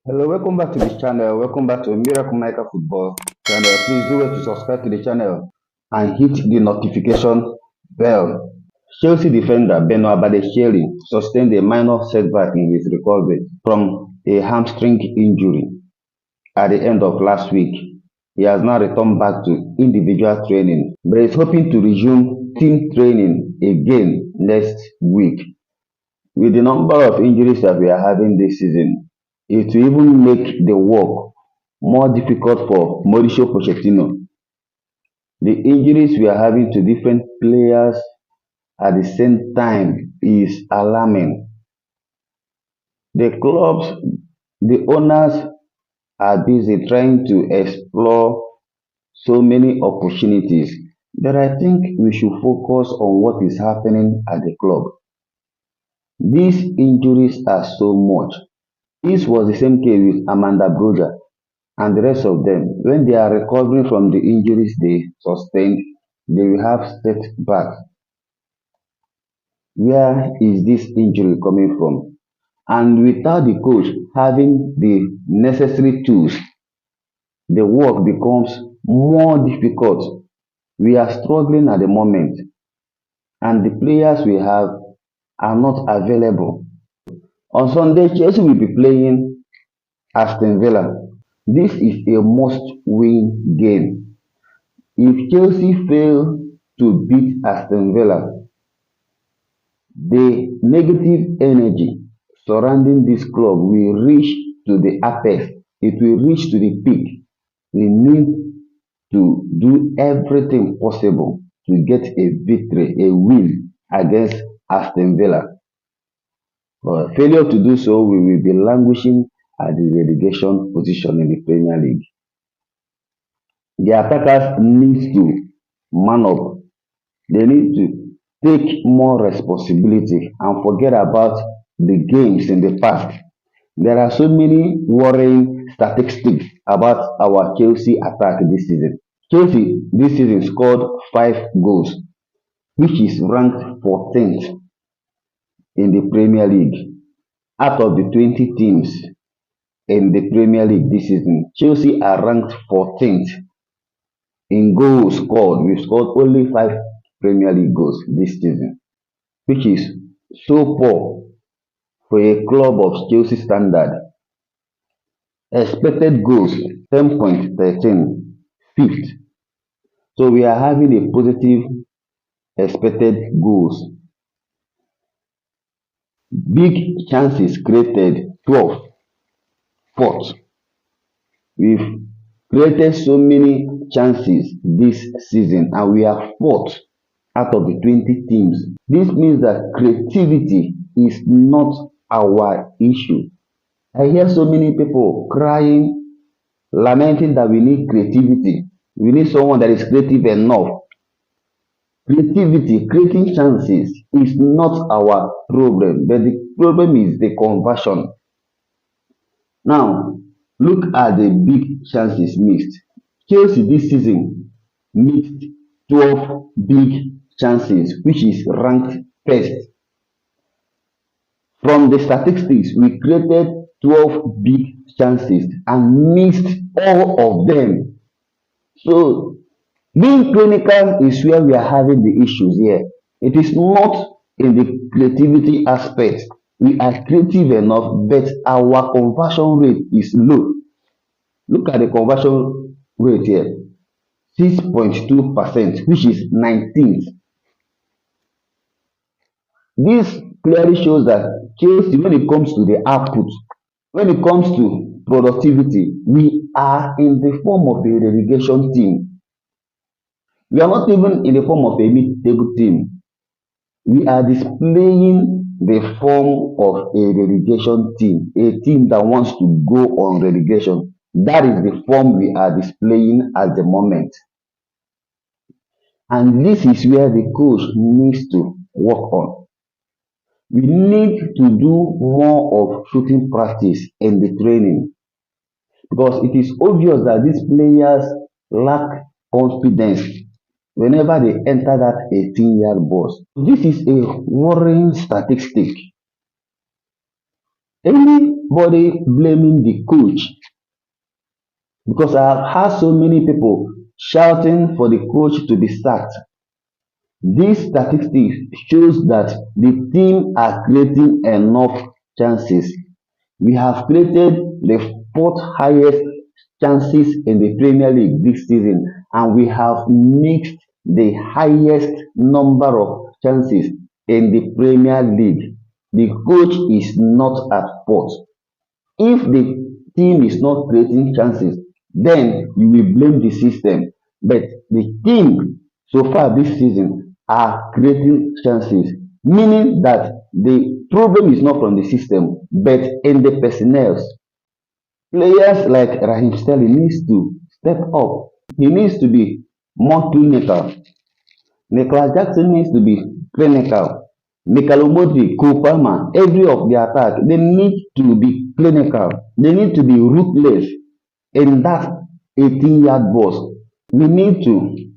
Hello, welcome back to this channel. Welcome back to Miracle Maker Football channel. Please do well to subscribe to the channel and hit the notification bell. Chelsea defender Benoit sustained a minor setback in his recovery from a hamstring injury at the end of last week. He has now returned back to individual training, but is hoping to resume team training again next week. With the number of injuries that we are having this season, it will even make the work more difficult for Mauricio Pochettino. The injuries we are having to different players at the same time is alarming. The clubs, the owners are busy trying to explore so many opportunities, but I think we should focus on what is happening at the club. These injuries are so much. This was the same case with Amanda Broja and the rest of them. When they are recovering from the injuries they sustained, they will have setbacks. Where is this injury coming from? And without the coach having the necessary tools, the work becomes more difficult. We are struggling at the moment, and the players we have are not available. On Sunday, Chelsea will be playing Aston Villa. This is a must-win game. If Chelsea fail to beat Aston Villa, the negative energy surrounding this club will reach to the apex. It will reach to the peak. We need to do everything possible to get a victory, a win against Aston Villa. For failure to do so, we will be languishing at the relegation position in the Premier League. The attackers need to man up. They need to take more responsibility and forget about the games in the past. There are so many worrying statistics about our Chelsea attack this season. Chelsea this season scored 5 goals, which is ranked 14th in the Premier League. Out of the 20 teams in the Premier League this season, Chelsea are ranked 14th in goals scored. We've scored only 5 Premier League goals this season, which is so poor for a club of Chelsea standard. Expected goals 10.13, fifth. So we are having a positive expected goals. Big chances created 12, fourth. We've created so many chances this season and we are fourth out of the 20 teams. This means that creativity is not our issue. I hear so many people crying, lamenting that we need creativity. We need someone that is creative enough. Creativity, creating chances is not our problem, but the problem is the conversion. Now, look at the big chances missed. Chelsea this season missed 12 big chances, which is ranked first. From the statistics, we created 12 big chances and missed all of them. So, being clinical is where we are having the issues here. It is not in the creativity aspect. We are creative enough, but our conversion rate is low. Look at the conversion rate here, 6.2%, which is 19th. This clearly shows that Chelsea, when it comes to the output, when it comes to productivity, we are in the form of a relegation team. We are not even in the form of a mid-table team. We are displaying the form of a relegation team, a team that wants to go on relegation. That is the form we are displaying at the moment. And this is where the coach needs to work on. We need to do more of shooting practice in the training because it is obvious that these players lack confidence whenever they enter that 18-yard box. This is a worrying statistic. Any everybody blaming the coach, because I have heard so many people shouting for the coach to be sacked. This statistics shows that the team are creating enough chances. We have created the fourth highest chances in the Premier League this season, and we have mixed the highest number of chances in the Premier League. The coach is not at fault. If the team is not creating chances, then you will blame the system. But the team so far this season are creating chances, meaning that the problem is not from the system, but in the personnel. Players like Raheem Sterling needs to step up. He needs to be more clinical. Nicholas Jackson needs to be clinical. Mikel Modric, Cole Palmer, every of the attack, they need to be clinical. They need to be ruthless in that 18-yard box. We need to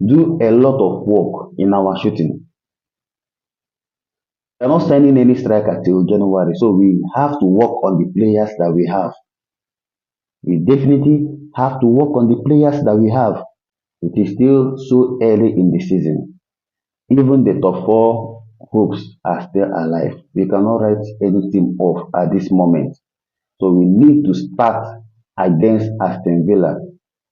do a lot of work in our shooting. We are not signing any striker till January, so we have to work on the players that we have. We definitely have to work on the players that we have. It is still so early in the season. Even the top four hopes are still alive. We cannot write any team off at this moment. So we need to start against Aston Villa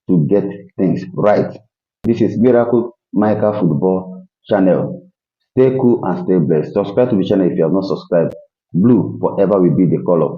to get things right. This is Miracle Michael Football Channel. Stay cool and stay blessed. Subscribe to the channel if you have not subscribed. Blue forever will be the color.